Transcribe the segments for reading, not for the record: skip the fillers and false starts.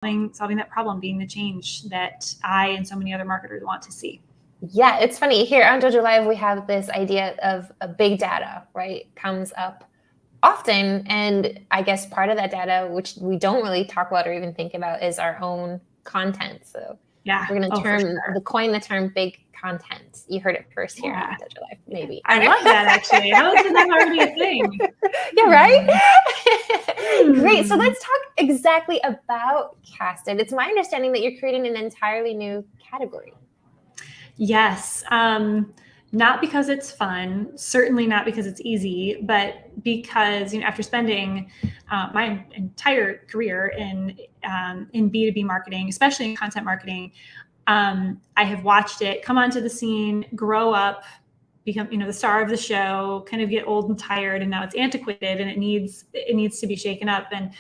solving that problem, being the change that I and so many other marketers want to see. Yeah, it's funny. Here on Dojo Live, we have this idea of a big data, right? Comes up often. And I guess part of that data, which we don't really talk about or even think about, is our own content. So yeah, we're going to coin the term big content. You heard it first here on Dojo Live, maybe. I love that, actually. How is that already a thing? Yeah, right? Great. So let's talk exactly about Casted. It's my understanding that you're creating an entirely new category. Yes. Not because it's fun, certainly not because it's easy, but because, after spending my entire career in B2B marketing, especially in content marketing, I have watched it come onto the scene, grow up, become, the star of the show, kind of get old and tired, and now it's antiquated and it needs to be shaken up. And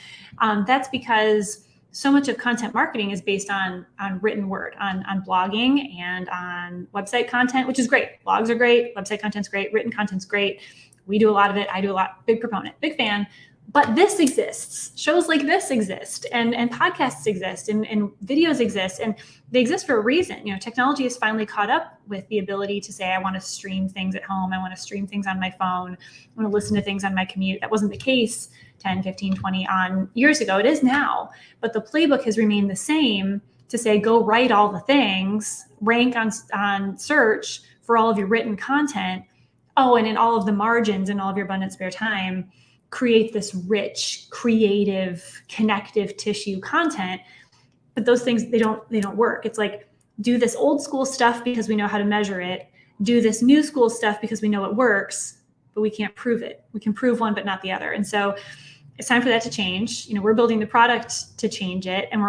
that's because so much of content marketing is based on written word, on blogging and on website content, which is great. Blogs are great. Website content's great. Written content's great. We do a lot of it. I do a lot. Big proponent, big fan. But this exists. Shows like this exist, and podcasts exist, and videos exist, and they exist for a reason. Technology has finally caught up with the ability to say, I want to stream things at home. I want to stream things on my phone. I want to listen to things on my commute. That wasn't the case 10, 15, 20 years ago. It is now. But the playbook has remained the same to say, go write all the things, rank on search for all of your written content. Oh, and in all of the margins and all of your abundant spare time, create this rich, creative, connective tissue content. But those things, they don't work. It's like, do this old school stuff because we know how to measure it. Do this new school stuff because we know it works, but we can't prove it. We can prove one, but not the other. And so it's time for that to change. We're building the product to change it. And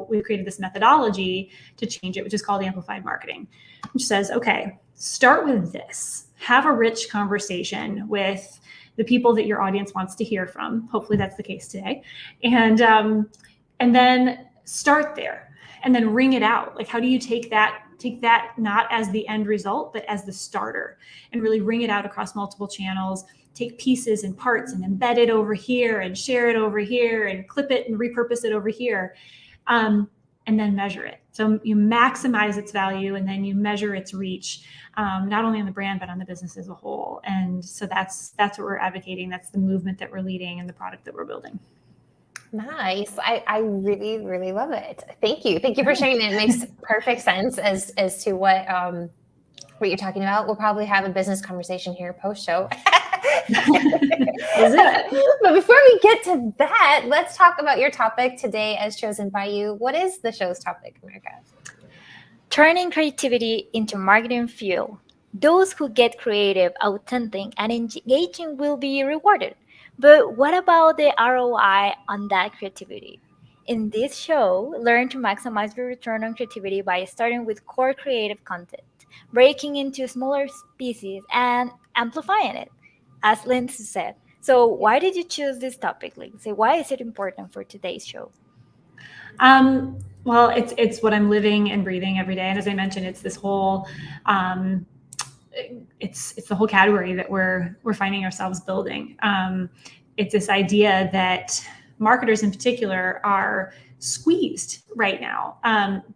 we've created this methodology to change it, which is called amplified marketing, which says, okay, start with this. Have a rich conversation with the people that your audience wants to hear from. Hopefully that's the case today. And then start there and then ring it out. Like, how do you take that not as the end result, but as the starter, and really ring it out across multiple channels, take pieces and parts and embed it over here and share it over here and clip it and repurpose it over here. And then measure it. So you maximize its value, and then you measure its reach, not only on the brand, but on the business as a whole. And so that's what we're advocating. That's the movement that we're leading and the product that we're building. Nice. I really, really love it. Thank you. Thank you for sharing it. It makes perfect sense as to what you're talking about. We'll probably have a business conversation here post-show. But before we get to that, let's talk about your topic today as chosen by you. What is the show's topic, America? Turning creativity into marketing fuel. Those who get creative, authentic, and engaging will be rewarded. But what about the ROI on that creativity? In this show, learn to maximize your return on creativity by starting with core creative content, breaking into smaller pieces, and amplifying it, as Lindsay said. So why did you choose this topic, Lindsay? Why is it important for today's show? Well, it's what I'm living and breathing every day. And as I mentioned, it's this whole, it's the whole category that we're finding ourselves building. It's this idea that marketers in particular are squeezed right now.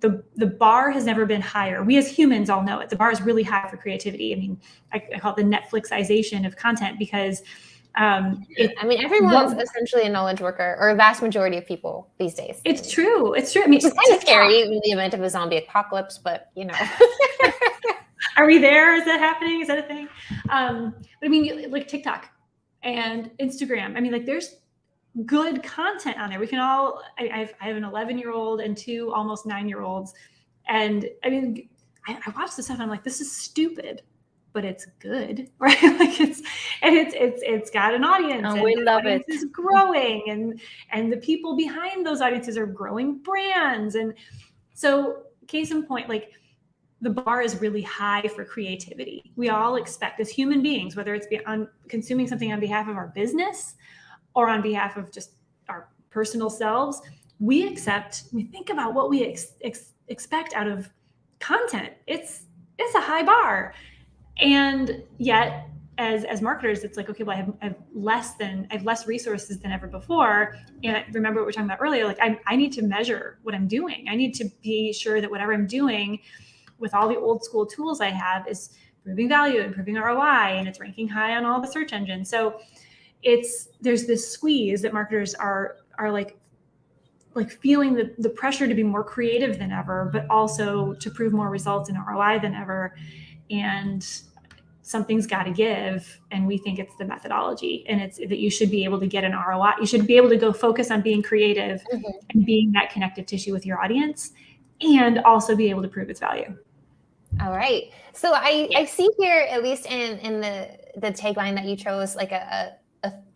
The bar has never been higher. We as humans all know it. The bar is really high for creativity. I mean, I call it the Netflixization of content, because everyone's essentially a knowledge worker, or a vast majority of people these days. It's true. I mean, it's kind of scary in the event of a zombie apocalypse, but Are we there? Is that happening? Is that a thing? But I mean, like TikTok and Instagram. I mean, like, there's good content on there. We can all, I have an 11-year-old and 2 almost 9-year-olds. And I mean, I watch this stuff and I'm like, this is stupid, but it's good, right? Like it's got an audience, and we love it. It's growing, and the people behind those audiences are growing brands. And so, case in point, like, the bar is really high for creativity. We all expect, as human beings, whether it's on consuming something on behalf of our business or on behalf of just our personal selves, we think about what we expect out of content. It's a high bar. And yet as marketers, it's like, okay, well, I have less resources than ever before. And remember what we were talking about earlier, like I need to measure what I'm doing. I need to be sure that whatever I'm doing with all the old school tools I have is proving value, improving ROI, and it's ranking high on all the search engines. So there's this squeeze that marketers are like feeling the pressure to be more creative than ever, but also to prove more results in ROI than ever. And something's got to give. And we think it's the methodology, and it's that you should be able to get an ROI. You should be able to go focus on being creative and being that connective tissue with your audience, and also be able to prove its value. All right. So I see here, at least in the tagline that you chose, like a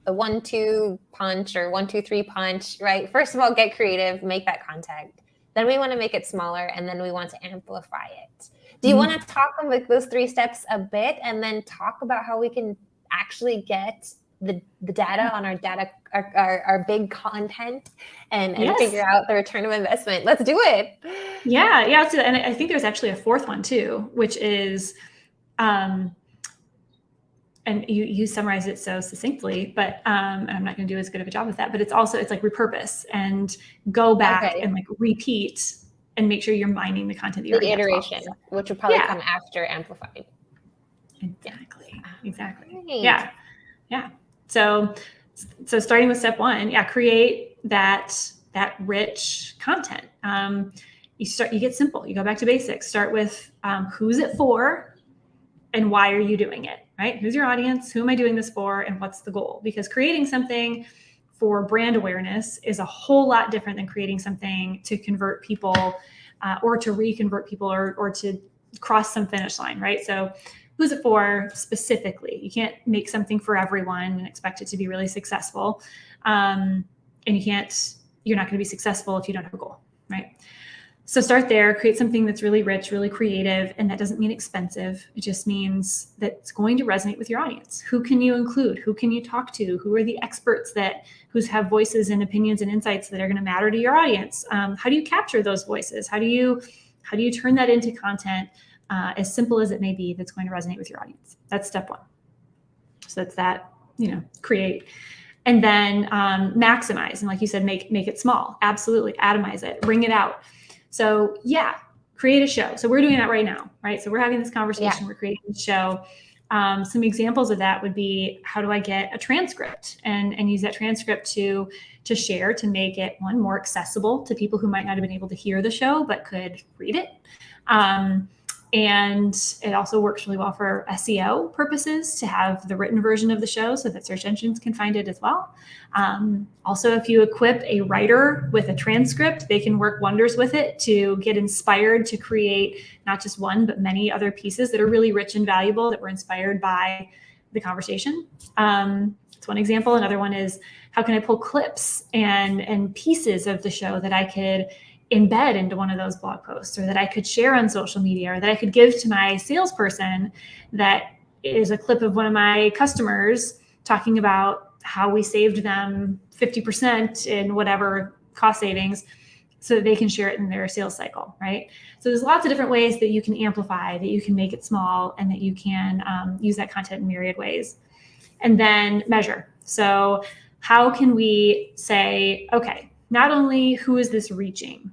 1-2 punch or 1-2-3 punch, right? First of all, get creative, make that content. Then we want to make it smaller, and then we want to amplify it. Do you want to talk on like those 3 steps a bit, and then talk about how we can actually get the data on our big content and figure out the return of investment? Let's do it. Yeah. Let's do that. And I think there's actually a 4th one too, which is, and you summarized it so succinctly, but and I'm not going to do as good of a job with that. But it's like repurpose and go back and like repeat and make sure you're mining the content that you're the iteration, which will probably come after amplifying. Exactly. Right. Yeah. So starting with step 1, create that rich content. You get simple. You go back to basics. Start with who's it for, and why are you doing it? Right? Who's your audience? Who am I doing this for? And what's the goal? Because creating something for brand awareness is a whole lot different than creating something to convert people or to reconvert people or to cross some finish line, right? So who's it for specifically? You can't make something for everyone and expect it to be really successful. And you're not going to be successful if you don't have a goal, right? So start there, create something that's really rich, really creative. And that doesn't mean expensive. It just means that it's going to resonate with your audience. Who can you include? Who can you talk to? Who are the experts who have voices and opinions and insights that are going to matter to your audience? How do you capture those voices? How do you turn that into content, as simple as it may be, that's going to resonate with your audience? That's step 1. So that's that, create. And then maximize. And like you said, make it small. Absolutely. Atomize it. Bring it out. So create a show. So we're doing that right now, right? So we're having this conversation. We're creating a show. Some examples of that would be, how do I get a transcript and use that transcript to share, to make it, one, more accessible to people who might not have been able to hear the show but could read it. And it also works really well for SEO purposes to have the written version of the show so that search engines can find it as well. Also, if you equip a writer with a transcript, they can work wonders with it to get inspired to create not just one, but many other pieces that are really rich and valuable that were inspired by the conversation. That's one example. Another one is, how can I pull clips and pieces of the show that I could embed into one of those blog posts, or that I could share on social media, or that I could give to my salesperson that is a clip of one of my customers talking about how we saved them 50% in whatever cost savings, so that they can share it in their sales cycle, right? So there's lots of different ways that you can amplify, that you can make it small, and that you can use that content in myriad ways. And then measure. So how can we say, okay, not only who is this reaching,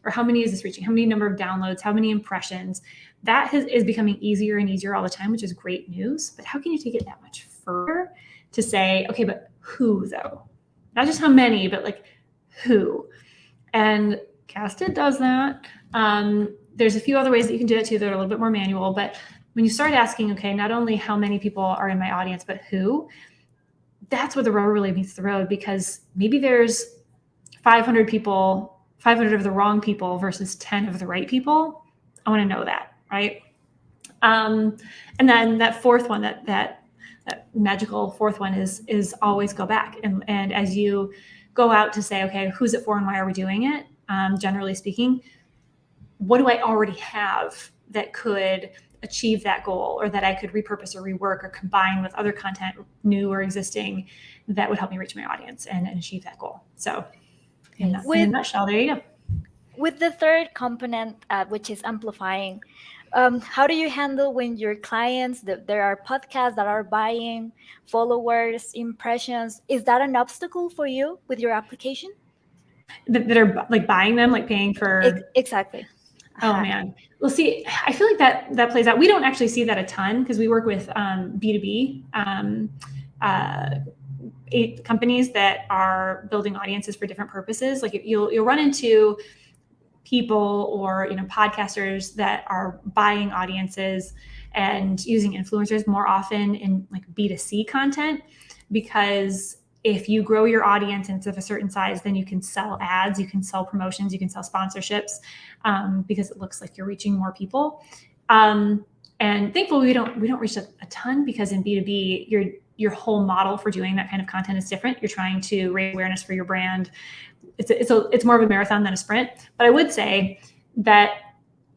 or how many is this reaching? How many number of downloads? How many impressions? That is becoming easier and easier all the time, which is great news. But how can you take it that much further to say, okay, but who though? Not just how many, but who? And Casted does that. There's a few other ways that you can do it too that are a little bit more manual. But when you start asking, okay, not only how many people are in my audience, but who, that's where the rubber really meets the road, because maybe there's 500 people, 500 of the wrong people versus 10 of the right people. I want to know that, right? And then that 4th one, that magical 4th one is always go back. And as you go out to say, okay, who's it for and why are we doing it? Generally speaking, what do I already have that could achieve that goal, or that I could repurpose or rework or combine with other content, new or existing, that would help me reach my audience and achieve that goal? So in a nutshell, there you go. With the 3rd component, which is amplifying, How do you handle when your clients, there are podcasts that are buying followers, impressions? Is that an obstacle for you with your application? That are like buying them, like paying for. Exactly. Oh man. Well, see, I feel like that plays out. We don't actually see that a ton because we work with B2B companies that are building audiences for different purposes. Like you'll run into people or podcasters that are buying audiences and using influencers more often in like B2C content, because if you grow your audience into a certain size, then you can sell ads, you can sell promotions, you can sell sponsorships, because it looks like you're reaching more people. And thankfully, we don't reach a ton, because in B2B, your whole model for doing that kind of content is different. You're trying to raise awareness for your brand. It's more of a marathon than a sprint. But I would say that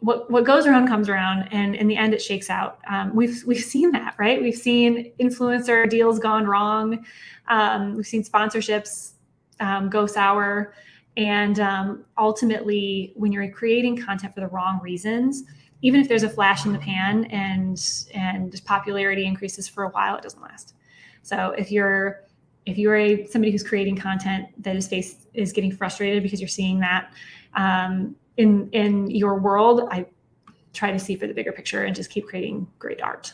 what goes around comes around, and in the end, it shakes out. We've seen that, right? We've seen influencer deals gone wrong. We've seen sponsorships go sour, and ultimately, when you're creating content for the wrong reasons, even if there's a flash in the pan and popularity increases for a while, it doesn't last. So if you're somebody who's creating content that is getting frustrated because you're seeing that in your world, I try to see for the bigger picture and just keep creating great art.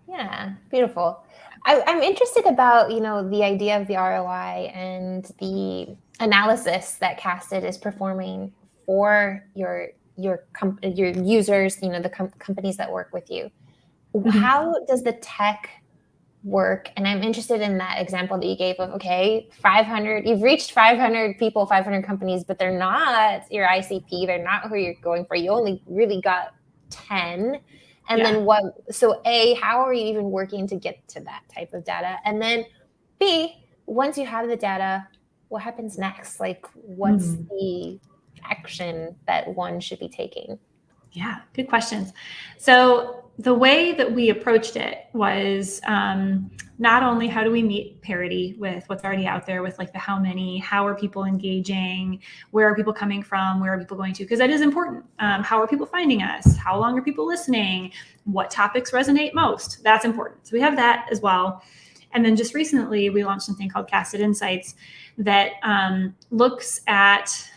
Yeah, beautiful. I'm interested about, the idea of the ROI and the analysis that Casted is performing for your users, the companies that work with you. Mm-hmm. How does the tech work? And I'm interested in that example that you gave of, okay, 500, you've reached 500 people, 500 companies, but they're not your ICP. They're not who you're going for. You only really got 10. And then so A, how are you even working to get to that type of data? And then B, once you have the data, what happens next? Like, what's the action that one should be taking? Yeah, good questions. So the way that we approached it was not only how do we meet parity with what's already out there with like the how are people engaging, where are people coming from, where are people going to, because that is important. How are people finding us? How long are people listening? What topics resonate most? That's important. So we have that as well. And then just recently we launched something called Casted Insights that looks at,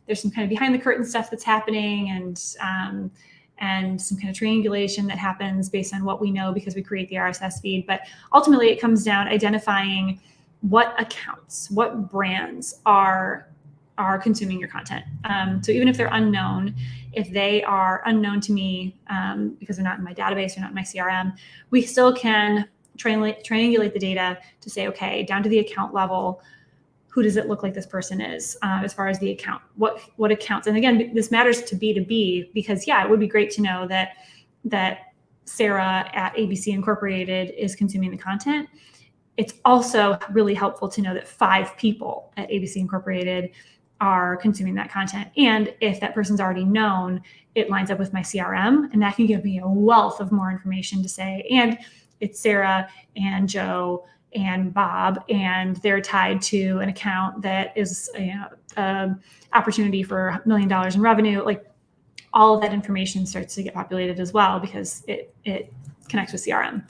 there's some kind of behind the curtain stuff that's happening, and some kind of triangulation that happens based on what we know because we create the RSS feed. But ultimately it comes down identifying what accounts, what brands are consuming your content. So even if they're unknown, if they are unknown to me because they're not in my database or not in my CRM, we still can triangulate the data to say, okay, down to the account level, who does it look like this person is as far as the account? What accounts? And again, this matters to B2B because, yeah, it would be great to know that Sarah at ABC Incorporated is consuming the content. It's also really helpful to know that 5 people at ABC Incorporated are consuming that content. And if that person's already known, it lines up with my CRM, and that can give me a wealth of more information to say, and it's Sarah and Joe and Bob, and they're tied to an account that is opportunity for $1 million in revenue. Like all of that information starts to get populated as well because it connects with CRM.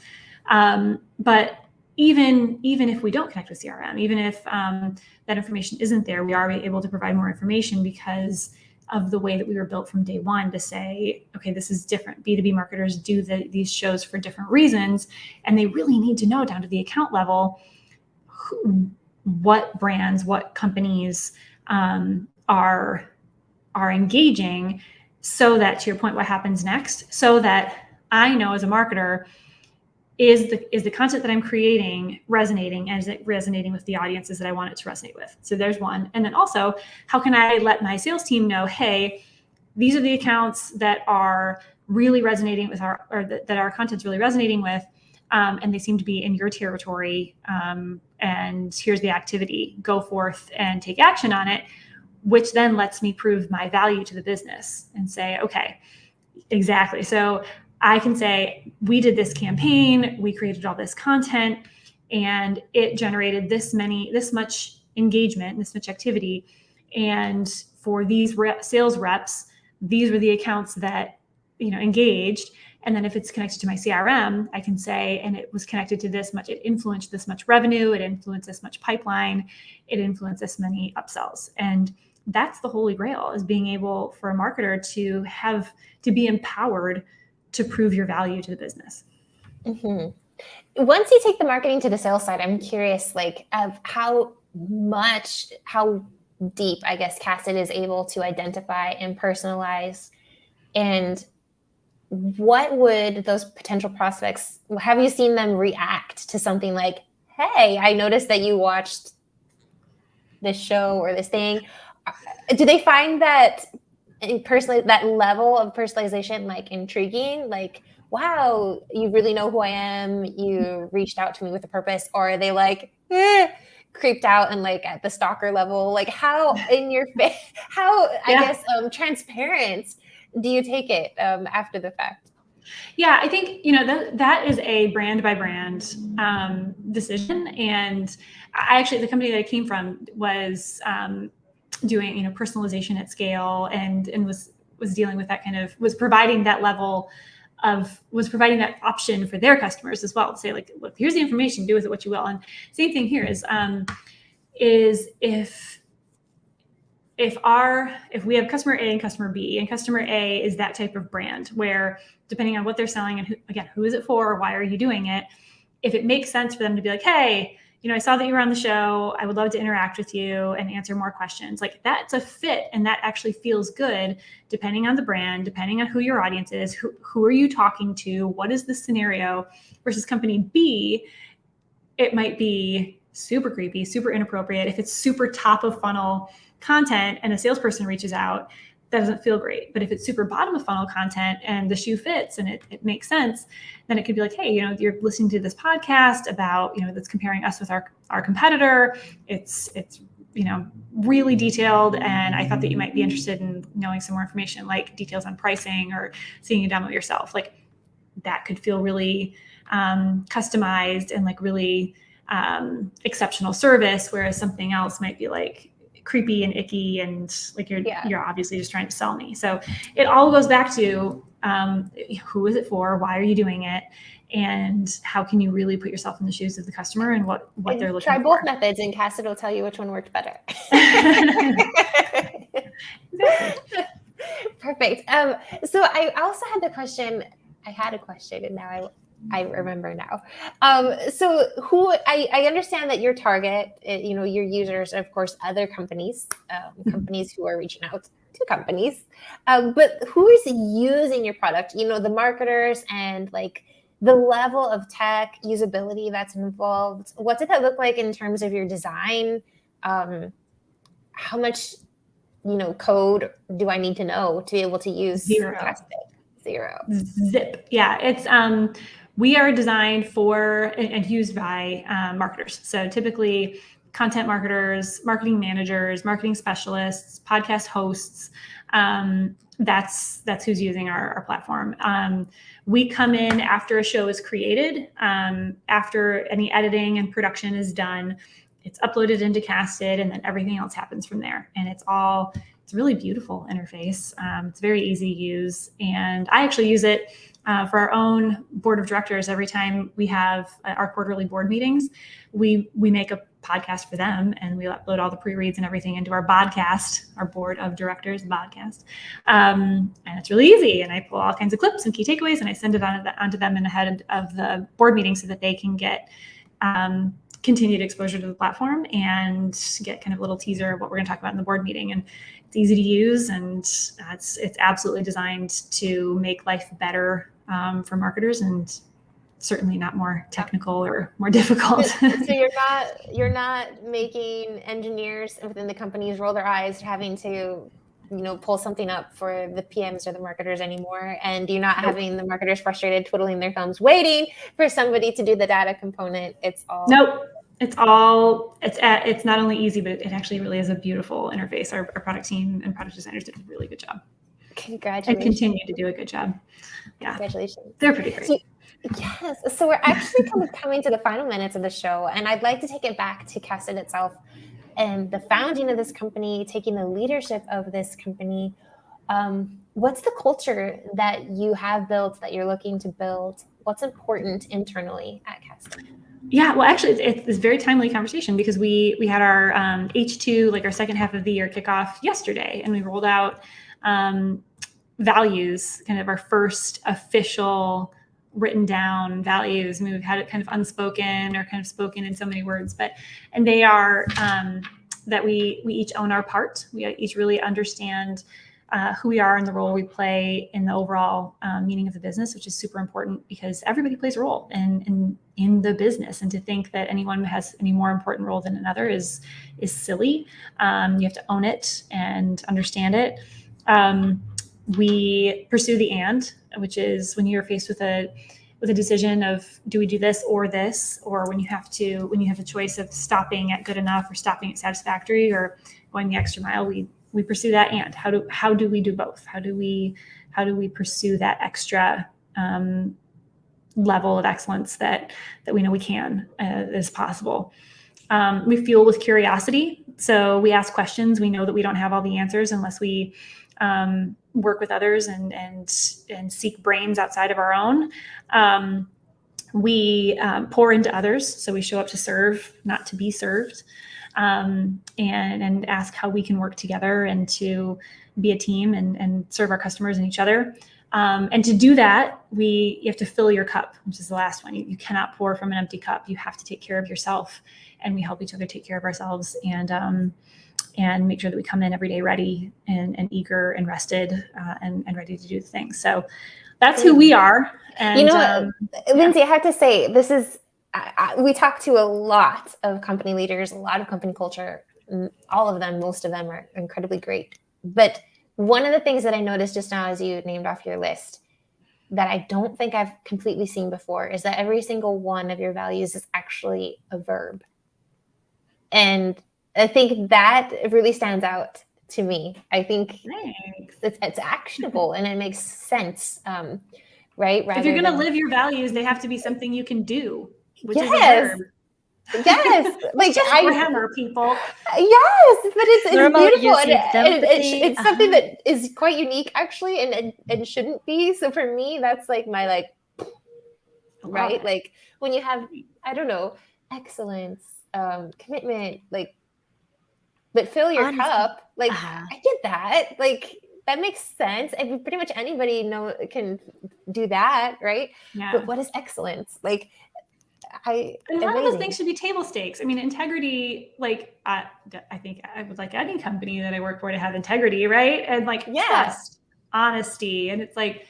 But even if we don't connect with CRM, even if that information isn't there, we are able to provide more information because of the way that we were built from day one to say, okay, this is different. B2B marketers do these shows for different reasons, and they really need to know down to the account level what brands, what companies are engaging, so that, to your point, what happens next, so that I know as a marketer, is the content that I'm creating resonating, and is it resonating with the audiences that I want it to resonate with? So there's one. And then also, how can I let my sales team know, hey, these are the accounts that are really resonating with that our content's really resonating with, and they seem to be in your territory, and here's the activity. Go forth and take action on it, which then lets me prove my value to the business and say, okay, exactly. So I can say, we did this campaign, we created all this content, and it generated this much engagement, this much activity. And for these sales reps, these were the accounts that engaged. And then if it's connected to my CRM, I can say, and it was connected to this much, it influenced this much revenue, it influenced this much pipeline, it influenced this many upsells. And that's the holy grail, is being able for a marketer to be empowered to prove your value to the business. Mm-hmm. Once you take the marketing to the sales side, I'm curious, of how deep, I guess, Casted is able to identify and personalize, and what would those potential prospects, have you seen them react to something like, hey, I noticed that you watched this show or this thing? Do they find that that level of personalization intriguing? Wow, you really know who I am. You reached out to me with a purpose. Or are they creeped out and at the stalker level? How in your face, I guess, transparent do you take it after the fact? Yeah, I think, that is a brand by brand decision. And the company that I came from was doing, personalization at scale, and was dealing with that was providing that providing that option for their customers as well, to say, look, here's the information, do with it what you will. And same thing here is if we have customer A and customer B, and customer A is that type of brand where, depending on what they're selling and who is it for, why are you doing it, if it makes sense for them to be like, hey, I saw that you were on the show, I would love to interact with you and answer more questions. That's a fit, and that actually feels good, depending on the brand, depending on who your audience is, who are you talking to, what is the scenario, versus company B, it might be super creepy, super inappropriate. If it's super top of funnel content and a salesperson reaches out, that doesn't feel great. But if it's super bottom of funnel content and the shoe fits and it makes sense, then it could be like, hey, you're listening to this podcast about, that's comparing us with our competitor. It's really detailed, and I thought that you might be interested in knowing some more information, like details on pricing or seeing a demo yourself. That could feel really customized and really exceptional service, whereas something else might be creepy and icky, and you're obviously just trying to sell me. So it all goes back to who is it for, why are you doing it, and how can you really put yourself in the shoes of the customer and what they're looking for. Try both methods, and Cassid will tell you which one worked better. Exactly. Perfect. So I also had a question, and now I remember now. So I understand that your target, your users are, of course, other companies, companies who are reaching out to companies. But who is using your product? The marketers, and the level of tech usability that's involved. What did that look like in terms of your design? How much, code do I need to know to be able to use Zero. Zip. Yeah, it's we are designed for and used by marketers. So typically content marketers, marketing managers, marketing specialists, podcast hosts. That's who's using our platform. We come in after a show is created, after any editing and production is done. It's uploaded into Casted, and then everything else happens from there. And it's a really beautiful interface. It's very easy to use. And I actually use it for our own board of directors. Every time we have our quarterly board meetings, we make a podcast for them, and we upload all the pre-reads and everything into our podcast, our board of directors podcast. And it's really easy. And I pull all kinds of clips and key takeaways, and I send it onto them in ahead of the board meeting so that they can get continued exposure to the platform and get kind of a little teaser of what we're going to talk about in the board meeting. And it's easy to use, and it's absolutely designed to make life better for marketers, and certainly not more technical or more difficult. So you're not making engineers within the companies roll their eyes having to pull something up for the PMs or the marketers anymore, and you're not having the marketers frustrated twiddling their thumbs waiting for somebody to do the data component. It's all it's not only easy, but it actually really is a beautiful interface. Our product team and product designers did a really good job. Congratulations. And continue to do a good job. Yeah. Congratulations. They're pretty great. Yes. So we're actually coming to the final minutes of the show, and I'd like to take it back to Casted itself and the founding of this company, taking the leadership of this company. What's the culture that you have built, that you're looking to build? What's important internally at Cast? Yeah, well, actually, it's this very timely conversation because we had our H2, like our second half of the year kickoff yesterday, and we rolled out values, kind of our first official written down values. I mean, we've had it kind of unspoken or kind of spoken in so many words, and they are that we each own our part. We each really understand who we are and the role we play in the overall meaning of the business, which is super important because everybody plays a role in the business. And to think that anyone has any more important role than another is silly. You have to own it and understand it. We pursue the and, which is when you're faced with a decision of do we do this, or when you have the choice of stopping at good enough or stopping at satisfactory or going the extra mile, we pursue that. And how do we do both? How do we pursue that extra level of excellence that we know we can as possible? We fuel with curiosity. So we ask questions. We know that we don't have all the answers unless we work with others and seek brains outside of our own. We pour into others. So we show up to serve, not to be served. And ask how we can work together and to be a team and serve our customers and each other. And to do that, you have to fill your cup, which is the last one. You cannot pour from an empty cup. You have to take care of yourself, and we help each other take care of ourselves and make sure that we come in every day ready and eager and rested and ready to do the things. So that's who we are. And Lindsay, I have to say, this is, we talk to a lot of company leaders, a lot of company culture. All of them, most of them are incredibly great. But one of the things that I noticed just now as you named off your list that I don't think I've completely seen before is that every single one of your values is actually a verb. And I think that really stands out to me. I think it's actionable and it makes sense, right? If you're going to live your values, they have to be something you can do. Which yes. is a verb. Yes. Like just grammar, people. Yes, but it's beautiful. And it's something Uh-huh. that is quite unique actually and shouldn't be. So for me, that's like my right? Like when you have, I don't know, excellence, commitment, but fill your cup. Like I get that. Like that makes sense. And pretty much anybody can do that, right? Yeah. But what is excellence? Like and none of those things should be table stakes. I mean, integrity, I think I would like any company that I work for to have integrity, right? And trust, honesty. And it's like,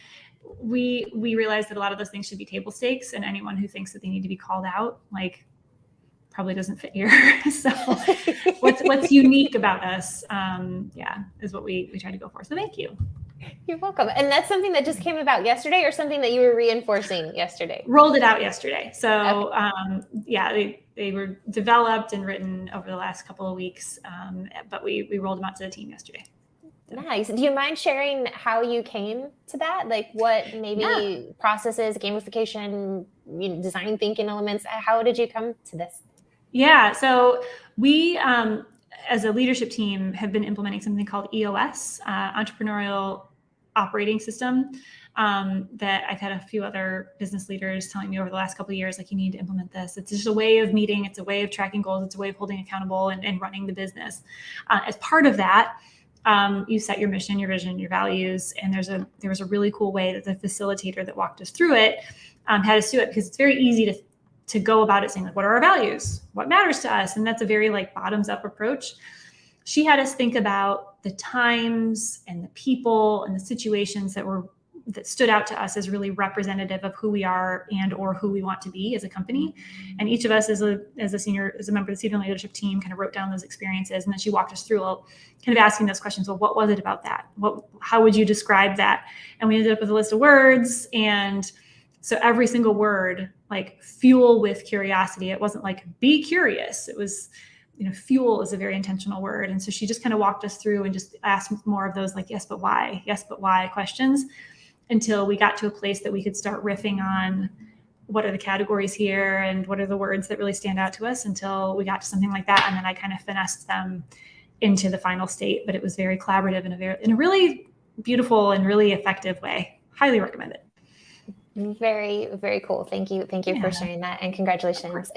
we realize that a lot of those things should be table stakes, and anyone who thinks that they need to be called out, probably doesn't fit here. So what's unique about us, is what we try to go for. So thank you. You're welcome. And that's something that just came about yesterday, or something that you were reinforcing yesterday? Rolled it out yesterday. So they were developed and written over the last couple of weeks, but we rolled them out to the team yesterday. Nice. Do you mind sharing how you came to that? Like what maybe processes, gamification, design thinking elements? How did you come to this? Yeah. So we, as a leadership team, have been implementing something called EOS, Entrepreneurial Operating System, that I've had a few other business leaders telling me over the last couple of years, you need to implement this. It's just a way of meeting. It's a way of tracking goals. It's a way of holding accountable and running the business. As part of that, you set your mission, your vision, your values. And there was a really cool way that the facilitator that walked us through it had us do it, because it's very easy to go about it saying, what are our values? What matters to us? And that's a very bottoms up approach. She had us think about the times and the people and the situations that stood out to us as really representative of who we are and or who we want to be as a company. And each of us as a member of the senior leadership team kind of wrote down those experiences. And then she walked us through kind of asking those questions. Well, what was it about that? How would you describe that? And we ended up with a list of words. And so every single word, fuel with curiosity. It wasn't be curious. It was, fuel is a very intentional word. And so she just kind of walked us through and just asked more of those yes, but why questions, until we got to a place that we could start riffing on what are the categories here and what are the words that really stand out to us, until we got to something like that. And then I kind of finessed them into the final state. But it was very collaborative and in a really beautiful and really effective way. Highly recommend it. Very, very cool. Thank you for sharing that, and congratulations.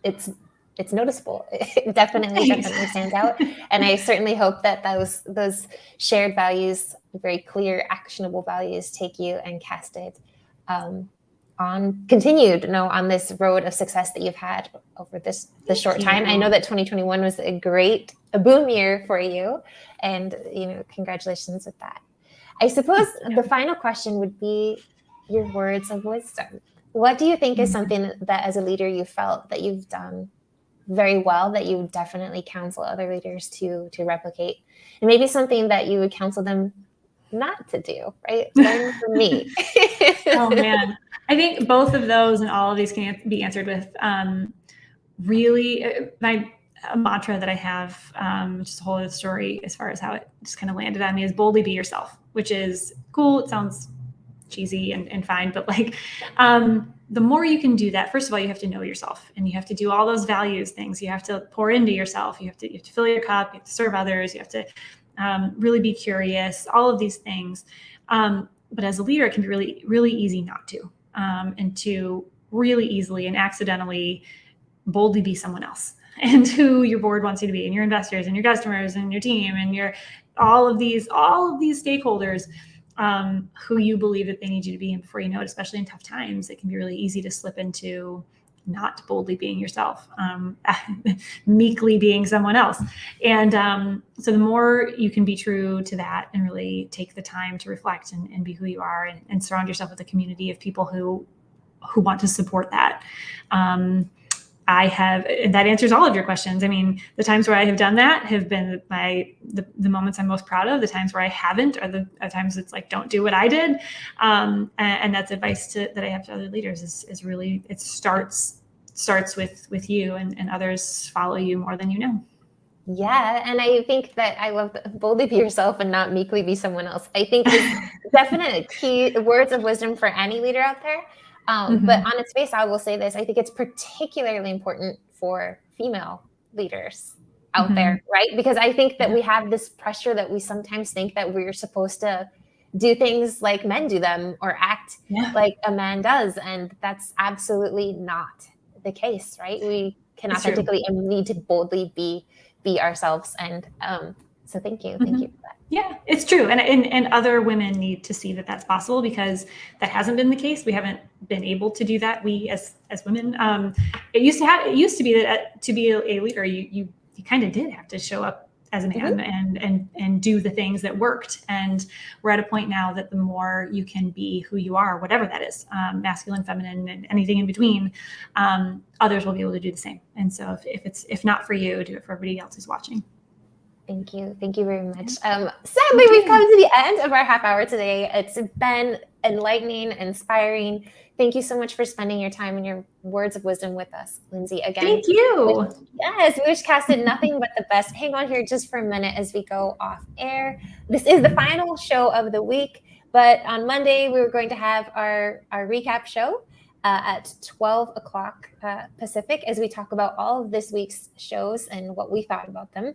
It's noticeable. It definitely stands out, and I certainly hope that those shared values, very clear, actionable values, take you and cast it continued on this road of success that you've had over the short time. I know that 2021 was a boom year for you, and congratulations with that. I suppose the final question would be your words of wisdom. What do you think is something that as a leader you felt that you've done very well that you would definitely counsel other leaders to replicate, and maybe something that you would counsel them not to do, right? Learn from me. Oh man, I think both of those and all of these can be answered with really a mantra that I have, just a whole other story as far as how it just kind of landed on me, is boldly be yourself, which is cool. It sounds cheesy and fine, but like the more you can do that, first of all, you have to know yourself, and you have to do all those values things. You have to pour into yourself. You have to fill your cup. You have to serve others. You have to really be curious. All of these things. But as a leader, it can be really, really easy not to, and to really easily and accidentally boldly be someone else, and who your board wants you to be, and your investors and your customers and your team and your all of these stakeholders who you believe that they need you to be. And before you know it, especially in tough times, it can be really easy to slip into not boldly being yourself, meekly being someone else. And so the more you can be true to that and really take the time to reflect and be who you are, and surround yourself with a community of people who want to support that. And that answers all of your questions. I mean, the times where I have done that have been the moments I'm most proud of. The times where I haven't are the times it's like, don't do what I did. And that's advice that I have to other leaders is really, it starts with you, and others follow you more than you know. Yeah, and I think that I love boldly be yourself and not meekly be someone else. I think it's definite key words of wisdom for any leader out there. But on its face, I will say this: I think it's particularly important for female leaders out there, right? Because I think that we have this pressure that we sometimes think that we're supposed to do things like men do them, or act like a man does, and that's absolutely not the case, right? We can authentically and need to boldly be ourselves. And so thank you for that. Yeah, it's true. And other women need to see that that's possible, because that hasn't been the case. We haven't been able to do that. We as women, it used to be that to be a leader, you kind of did have to show up as a man and do the things that worked. And we're at a point now that the more you can be who you are, whatever that is, masculine, feminine, and anything in between, others will be able to do the same. And so if not for you, do it for everybody else who's watching. Thank you very much. Sadly, we've come to the end of our half hour today. It's been enlightening, inspiring. Thank you so much for spending your time and your words of wisdom with us, Lindsay. Again, thank you. We wish casted nothing but the best. Hang on here just for a minute as we go off air. This is the final show of the week, but on Monday we were going to have our recap show at 12 o'clock Pacific, as we talk about all of this week's shows and what we thought about them.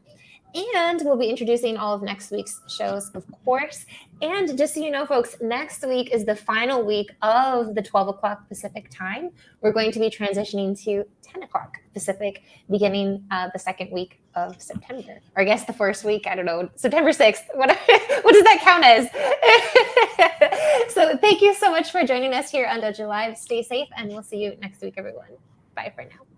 And we'll be introducing all of next week's shows, of course. And just so you know, folks, next week is the final week of the 12 o'clock Pacific time. We're going to be transitioning to 10 o'clock Pacific beginning the second week of September. Or I guess the first week, I don't know, September 6th. What does that count as? So thank you so much for joining us here on Dojo Live. Stay safe, and we'll see you next week, everyone. Bye for now.